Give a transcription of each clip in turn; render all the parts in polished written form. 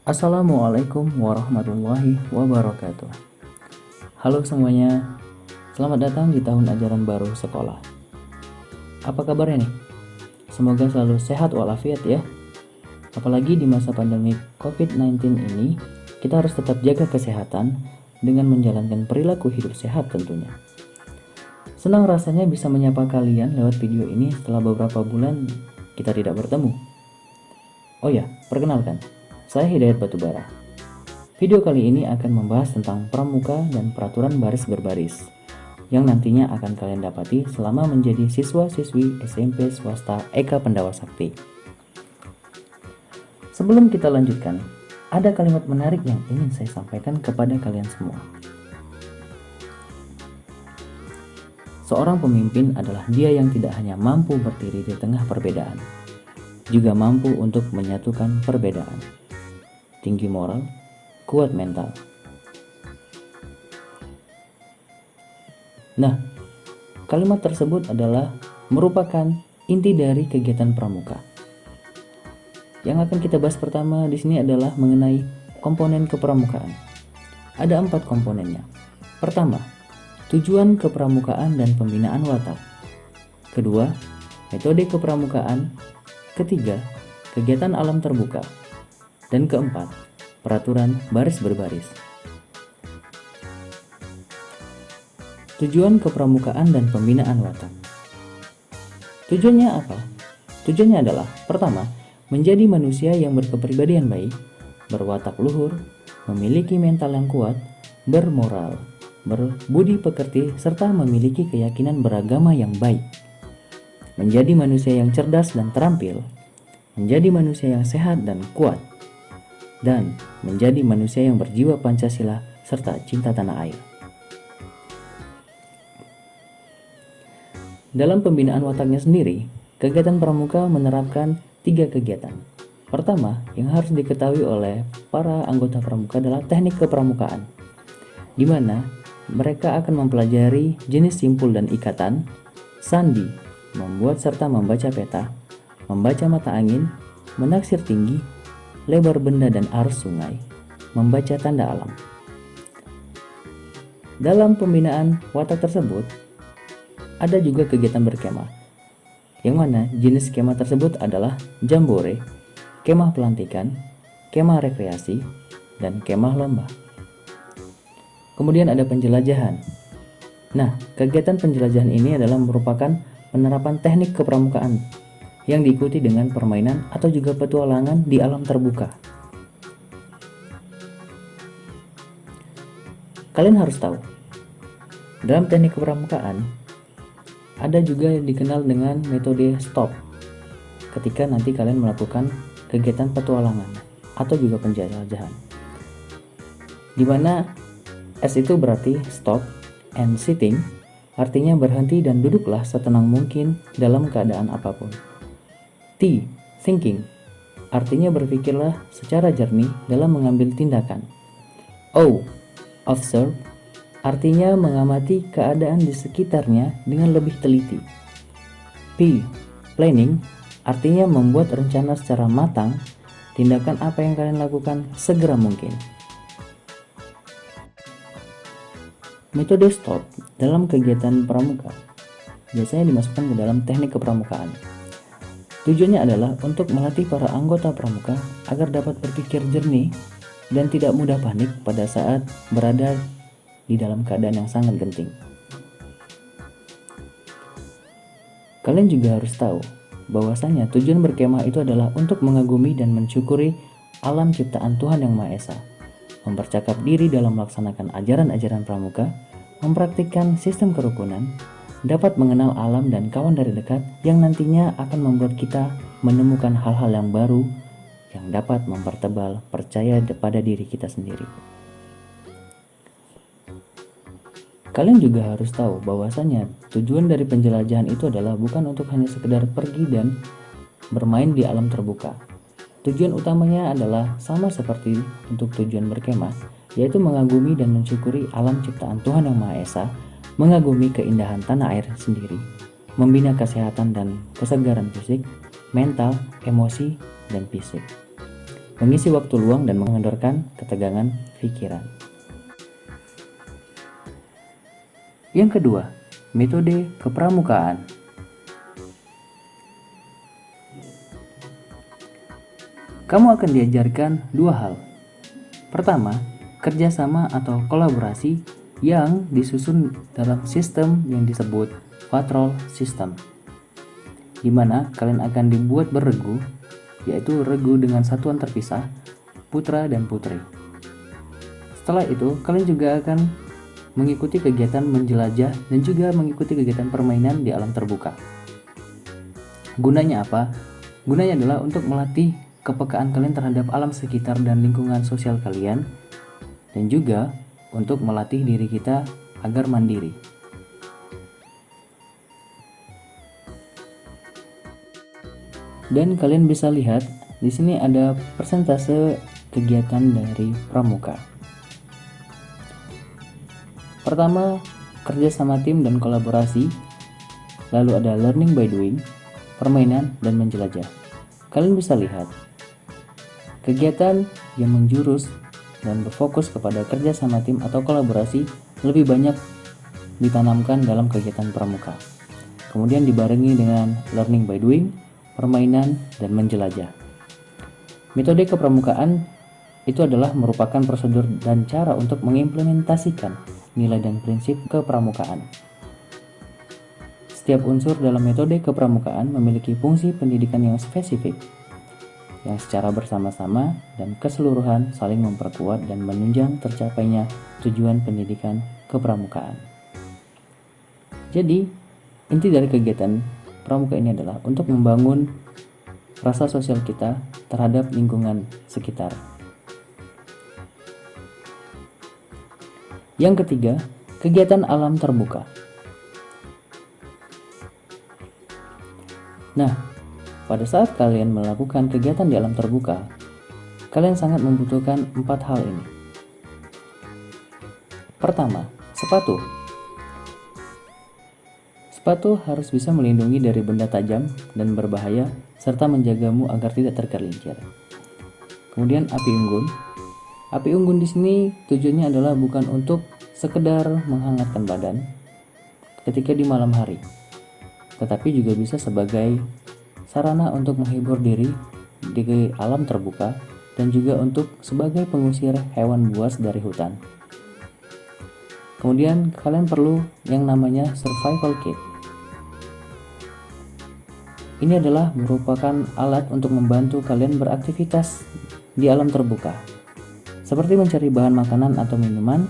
Assalamualaikum warahmatullahi wabarakatuh. Halo semuanya, selamat datang di tahun ajaran baru sekolah. Apa kabarnya nih? Semoga selalu sehat walafiat ya. Apalagi di masa pandemi COVID-19 ini, kita harus tetap jaga kesehatan dengan menjalankan perilaku hidup sehat tentunya. Senang rasanya bisa menyapa kalian lewat video ini setelah beberapa bulan kita tidak bertemu. Oh ya, perkenalkan, saya Hidayat Batubara. Video kali ini akan membahas tentang pramuka dan peraturan baris berbaris yang nantinya akan kalian dapati selama menjadi siswa-siswi SMP swasta Eka Pendawa Sakti. Sebelum kita lanjutkan, ada kalimat menarik yang ingin saya sampaikan kepada kalian semua. Seorang pemimpin adalah dia yang tidak hanya mampu berdiri di tengah perbedaan, juga mampu untuk menyatukan perbedaan. Tinggi moral, kuat mental. Nah, kalimat tersebut adalah merupakan inti dari kegiatan pramuka. Yang akan kita bahas pertama di sini adalah mengenai komponen kepramukaan. Ada 4 komponennya. Pertama, tujuan kepramukaan dan pembinaan watak. Kedua, metode kepramukaan. Ketiga, kegiatan alam terbuka. Dan keempat, peraturan baris berbaris. Tujuan kepramukaan dan pembinaan watak. Tujuannya apa? Tujuannya adalah pertama, menjadi manusia yang berkepribadian baik, berwatak luhur, memiliki mental yang kuat, bermoral, berbudi pekerti, serta memiliki keyakinan beragama yang baik. Menjadi manusia yang cerdas dan terampil, menjadi manusia yang sehat dan kuat, dan menjadi manusia yang berjiwa Pancasila serta cinta tanah air. Dalam pembinaan wataknya sendiri, kegiatan pramuka menerapkan 3 kegiatan. Pertama, yang harus diketahui oleh para anggota pramuka adalah teknik kepramukaan, di mana mereka akan mempelajari jenis simpul dan ikatan, sandi, membuat serta membaca peta, membaca mata angin, menaksir tinggi, lebar benda dan arus sungai, membaca tanda alam. Dalam pembinaan watak tersebut, ada juga kegiatan berkemah, yang mana jenis kemah tersebut adalah jambore, kemah pelantikan, kemah rekreasi, dan kemah lomba. Kemudian ada penjelajahan. Nah, kegiatan penjelajahan ini adalah merupakan penerapan teknik kepramukaan yang diikuti dengan permainan atau juga petualangan di alam terbuka. Kalian harus tahu, dalam teknik kepramukaan ada juga yang dikenal dengan metode stop ketika nanti kalian melakukan kegiatan petualangan atau juga penjelajahan, di mana S itu berarti stop, and sitting artinya berhenti dan duduklah setenang mungkin dalam keadaan apapun. T, thinking, artinya berpikirlah secara jernih dalam mengambil tindakan. O, observe, artinya mengamati keadaan di sekitarnya dengan lebih teliti. P, planning, artinya membuat rencana secara matang, tindakan apa yang kalian lakukan segera mungkin. Metode stop dalam kegiatan pramuka biasanya dimasukkan ke dalam teknik kepramukaan. Tujuannya adalah untuk melatih para anggota pramuka agar dapat berpikir jernih dan tidak mudah panik pada saat berada di dalam keadaan yang sangat genting. Kalian juga harus tahu bahwasanya tujuan berkemah itu adalah untuk mengagumi dan mensyukuri alam ciptaan Tuhan Yang Maha Esa, mempercakap diri dalam melaksanakan ajaran-ajaran pramuka, mempraktikkan sistem kerukunan, dapat mengenal alam dan kawan dari dekat yang nantinya akan membuat kita menemukan hal-hal yang baru yang dapat mempertebal percaya pada diri kita sendiri. Kalian juga harus tahu bahwasanya tujuan dari penjelajahan itu adalah bukan untuk hanya sekedar pergi dan bermain di alam terbuka. Tujuan utamanya adalah sama seperti untuk tujuan berkemah, yaitu mengagumi dan mensyukuri alam ciptaan Tuhan Yang Maha Esa, mengagumi keindahan tanah air sendiri, membina kesehatan dan kesegaran fisik, mental, emosi, dan fisik. mengisi waktu luang dan mengendorkan ketegangan pikiran. Yang kedua, metode kepramukaan. Kamu akan diajarkan dua hal. Pertama, kerjasama atau kolaborasi yang disusun dalam sistem yang disebut patrol system, di mana kalian akan dibuat berregu, yaitu regu dengan satuan terpisah, putra dan putri. Setelah itu, kalian juga akan mengikuti kegiatan menjelajah dan juga mengikuti kegiatan permainan di alam terbuka. Gunanya apa? Gunanya adalah untuk melatih kepekaan kalian terhadap alam sekitar dan lingkungan sosial kalian, dan juga untuk melatih diri kita agar mandiri. Dan kalian bisa lihat di sini ada persentase kegiatan dari pramuka. Pertama, kerja sama tim dan kolaborasi. Lalu ada learning by doing, permainan dan menjelajah. Kalian bisa lihat kegiatan yang menjurus dan berfokus kepada kerja sama tim atau kolaborasi lebih banyak ditanamkan dalam kegiatan pramuka. Kemudian dibarengi dengan learning by doing, permainan dan menjelajah. Metode kepramukaan itu adalah merupakan prosedur dan cara untuk mengimplementasikan nilai dan prinsip kepramukaan. Setiap unsur dalam metode kepramukaan memiliki fungsi pendidikan yang spesifik, yang secara bersama-sama dan keseluruhan saling memperkuat dan menunjang tercapainya tujuan pendidikan kepramukaan. Jadi, inti dari kegiatan pramuka ini adalah untuk membangun rasa sosial kita terhadap lingkungan sekitar. Yang ketiga, kegiatan alam terbuka. Nah, pada saat kalian melakukan kegiatan di alam terbuka, kalian sangat membutuhkan 4 hal ini. Pertama, sepatu. Sepatu harus bisa melindungi dari benda tajam dan berbahaya serta menjagamu agar tidak tergelincir. Kemudian api unggun. Api unggun di sini tujuannya adalah bukan untuk sekedar menghangatkan badan ketika di malam hari, tetapi juga bisa sebagai sarana untuk menghibur diri di alam terbuka dan juga untuk sebagai pengusir hewan buas dari hutan. Kemudian kalian perlu yang namanya survival kit. Ini adalah merupakan alat untuk membantu kalian beraktivitas di alam terbuka, seperti mencari bahan makanan atau minuman,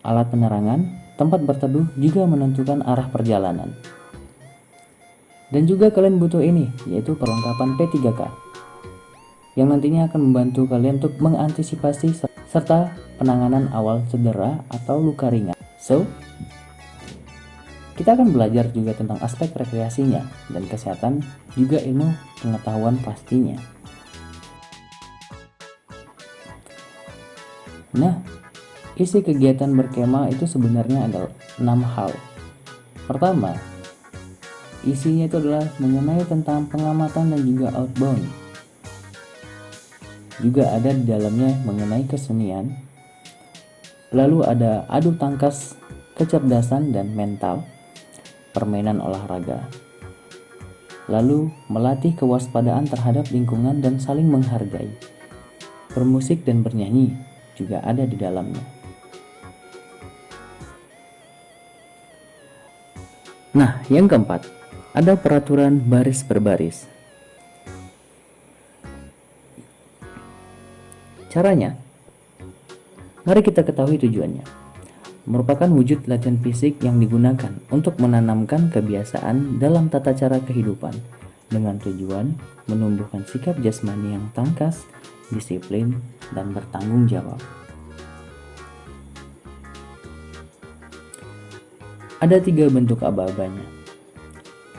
alat penerangan, tempat berteduh, juga menentukan arah perjalanan. Dan juga kalian butuh ini, yaitu perlengkapan P3K, yang nantinya akan membantu kalian untuk mengantisipasi serta penanganan awal cedera atau luka ringan. So, kita akan belajar juga tentang aspek rekreasinya dan kesehatan, juga ilmu pengetahuan pastinya. Nah, isi kegiatan berkemah itu sebenarnya ada 6 hal. Pertama, isinya itu adalah mengenai tentang pengamatan dan juga outbound. Juga ada di dalamnya mengenai kesenian. Lalu ada adu tangkas, kecerdasan dan mental, permainan olahraga. Lalu melatih kewaspadaan terhadap lingkungan dan saling menghargai. Bermusik dan bernyanyi juga ada di dalamnya. Nah, yang keempat, ada peraturan baris berbaris. Caranya, mari kita ketahui tujuannya. Merupakan wujud latihan fisik yang digunakan untuk menanamkan kebiasaan dalam tata cara kehidupan dengan tujuan menumbuhkan sikap jasmani yang tangkas, disiplin, dan bertanggung jawab. Ada 3 bentuk aba-abanya.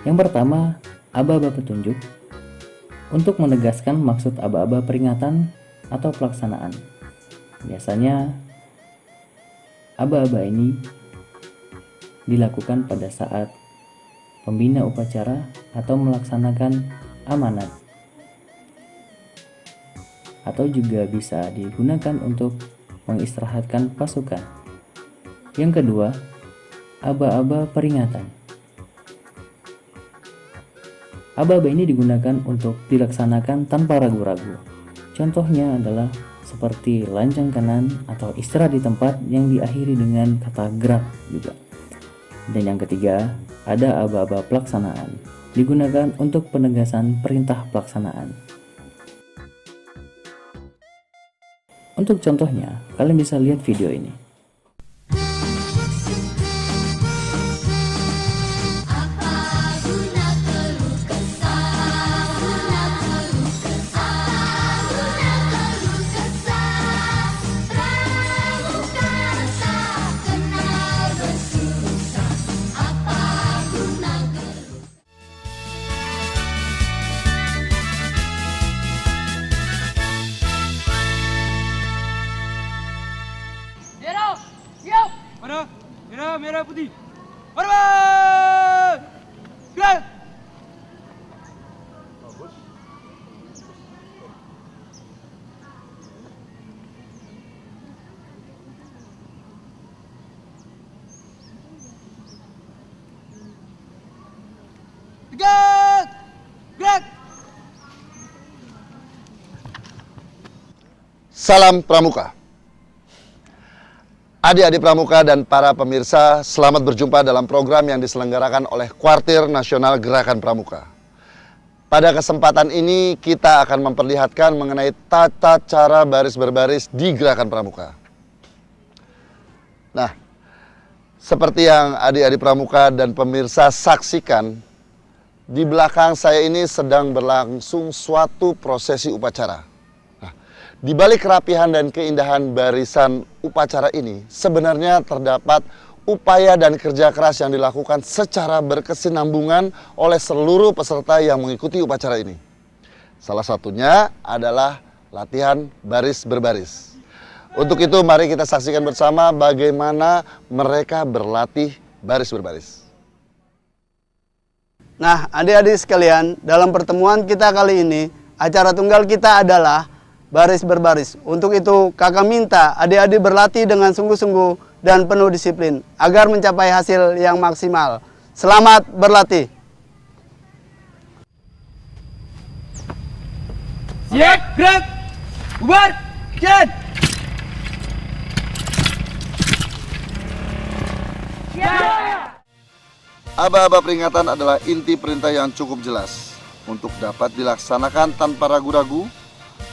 Yang pertama, aba-aba petunjuk, untuk menegaskan maksud aba-aba peringatan atau pelaksanaan. Biasanya aba-aba ini dilakukan pada saat pembina upacara atau melaksanakan amanat. atau juga bisa digunakan untuk mengistirahatkan pasukan. Yang kedua, aba-aba peringatan. Aba-aba ini digunakan untuk dilaksanakan tanpa ragu-ragu. Contohnya adalah seperti lancang kanan atau istirahat di tempat yang diakhiri dengan kata gerak juga. Dan yang ketiga, ada aba-aba pelaksanaan, digunakan untuk penegasan perintah pelaksanaan. Untuk contohnya, kalian bisa lihat video ini. Mana? Merah, putih. Hormat! Gerak! Tegak! Gerak! Salam Pramuka. Adik-adik Pramuka dan para pemirsa, selamat berjumpa dalam program yang diselenggarakan oleh Kuartir Nasional Gerakan Pramuka. Pada kesempatan ini kita akan memperlihatkan mengenai tata cara baris berbaris di Gerakan Pramuka. Nah, seperti yang adik-adik Pramuka dan pemirsa saksikan, di belakang saya ini sedang berlangsung suatu prosesi upacara. Di balik kerapihan dan keindahan barisan upacara ini, sebenarnya terdapat upaya dan kerja keras yang dilakukan secara berkesinambungan oleh seluruh peserta yang mengikuti upacara ini. Salah satunya adalah latihan baris berbaris. Untuk itu, mari kita saksikan bersama bagaimana mereka berlatih baris berbaris. Nah, adik-adik sekalian, dalam pertemuan kita kali ini, acara tunggal kita adalah baris berbaris. Untuk itu, kakak minta adik-adik berlatih dengan sungguh-sungguh dan penuh disiplin agar mencapai hasil yang maksimal. Selamat berlatih. Siap, gerak! Bubar! Jalan! Aba-aba peringatan adalah inti perintah yang cukup jelas untuk dapat dilaksanakan tanpa ragu-ragu.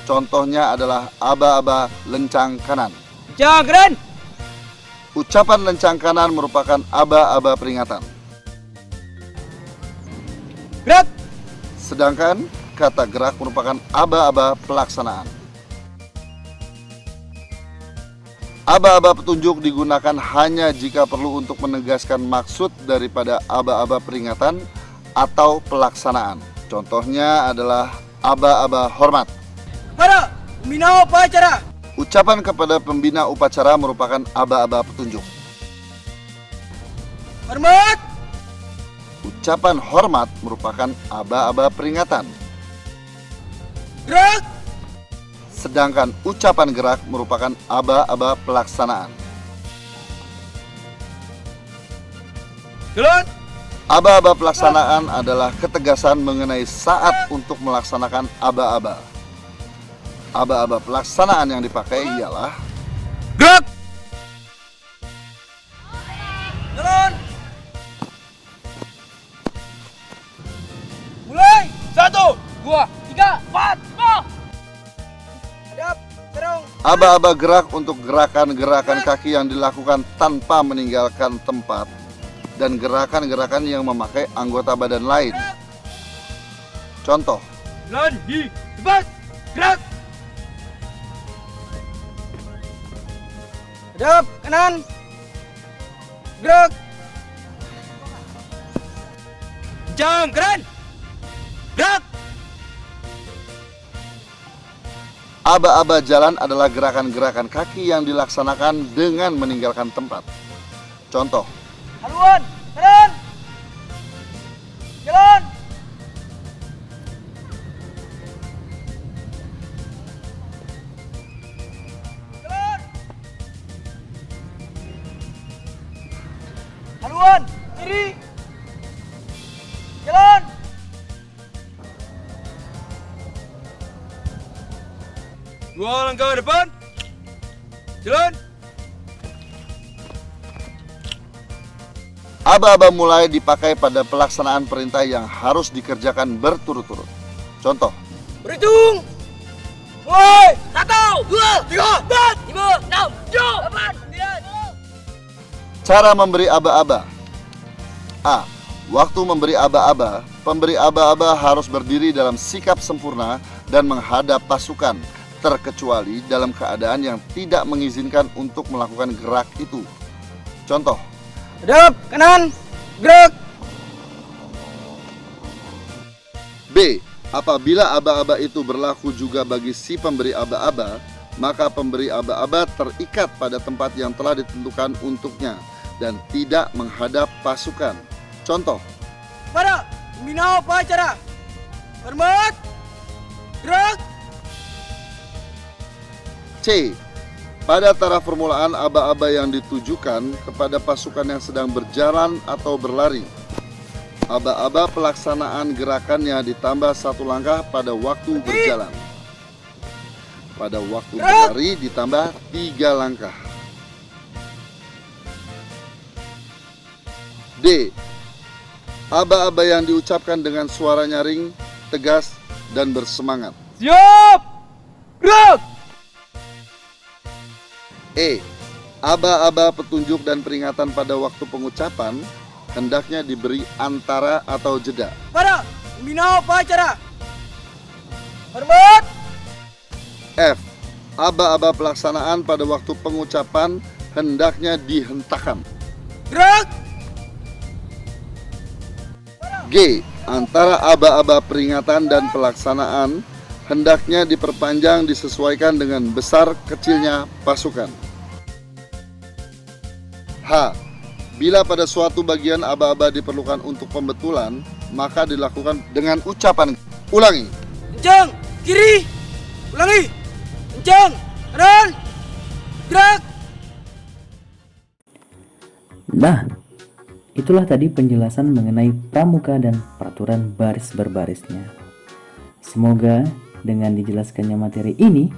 Contohnya adalah aba-aba lencang kanan. Lencang kanan! Ucapan lencang kanan merupakan aba-aba peringatan. Gerak! Sedangkan kata gerak merupakan aba-aba pelaksanaan. Aba-aba petunjuk digunakan hanya jika perlu untuk menegaskan maksud daripada aba-aba peringatan atau pelaksanaan. Contohnya adalah aba-aba hormat. Para pembina upacara. Ucapan kepada pembina upacara merupakan aba-aba petunjuk. Hormat. Ucapan hormat merupakan aba-aba peringatan. Gerak. Sedangkan ucapan gerak merupakan aba-aba pelaksanaan. Jalan. Aba-aba pelaksanaan adalah ketegasan mengenai saat untuk melaksanakan aba-aba. Aba-aba pelaksanaan yang dipakai ialah gerak. Jalan. Mulai. 1, 2, 3, 4, 5. Hadap, serong. aba-aba gerak untuk gerakan-gerakan kaki yang dilakukan tanpa meninggalkan tempat dan gerakan-gerakan yang memakai anggota badan lain. Contoh, Jalan di depan. Gerak. Hadap kanan. Gerak. Kencang kanan. Gerak. aba-aba jalan adalah gerakan-gerakan kaki yang dilaksanakan dengan meninggalkan tempat. Contoh, Haluan kanan. Jalan. Haluan, kiri. Jalan. Dua langkah ke depan. Jalan. Aba-aba mulai dipakai pada pelaksanaan perintah yang harus dikerjakan berturut-turut. Contoh, Berhitung. Mulai. 1, 2, 3, 4, 5, 6, 7, 8, 9. cara memberi aba-aba. A. Waktu memberi aba-aba, pemberi aba-aba harus berdiri dalam sikap sempurna dan menghadap pasukan, terkecuali dalam keadaan yang tidak mengizinkan untuk melakukan gerak itu. Contoh, Hadap kanan. Gerak. B. Apabila aba-aba itu berlaku juga bagi si pemberi aba-aba, maka pemberi aba-aba terikat pada tempat yang telah ditentukan untuknya dan tidak menghadap pasukan. Contoh, Pada pembina upacara. Hormat. Gerak. C. Pada taraf permulaan aba-aba yang ditujukan kepada pasukan yang sedang berjalan atau berlari. Aba-aba pelaksanaan gerakannya ditambah 1 langkah pada waktu berjalan. Pada waktu berlari ditambah 3 langkah. D. Aba-aba yang diucapkan dengan suara nyaring, tegas, dan bersemangat. Siap. Gerak. E. Aba-aba petunjuk dan peringatan pada waktu pengucapan hendaknya diberi antara atau jeda. Pada pembina upacara. Hormat. F. Aba-aba pelaksanaan pada waktu pengucapan hendaknya dihentakkan. Gerak. G. Antara aba-aba peringatan dan pelaksanaan hendaknya diperpanjang disesuaikan dengan besar kecilnya pasukan. H. Bila pada suatu bagian aba-aba diperlukan untuk pembetulan, maka dilakukan dengan ucapan. Ulangi. Kencang. Kiri. Ulangi. Kencang. Kanan. Gerak. Nah, itulah tadi penjelasan mengenai pramuka dan peraturan baris berbarisnya. Semoga dengan dijelaskannya materi ini,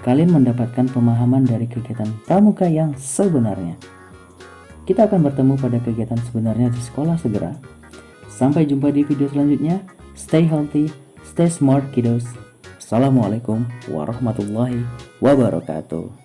kalian mendapatkan pemahaman dari kegiatan pramuka yang sebenarnya. Kita akan bertemu pada kegiatan sebenarnya di sekolah segera. Sampai jumpa di video selanjutnya. Stay healthy, stay smart kiddos. Assalamualaikum warahmatullahi wabarakatuh.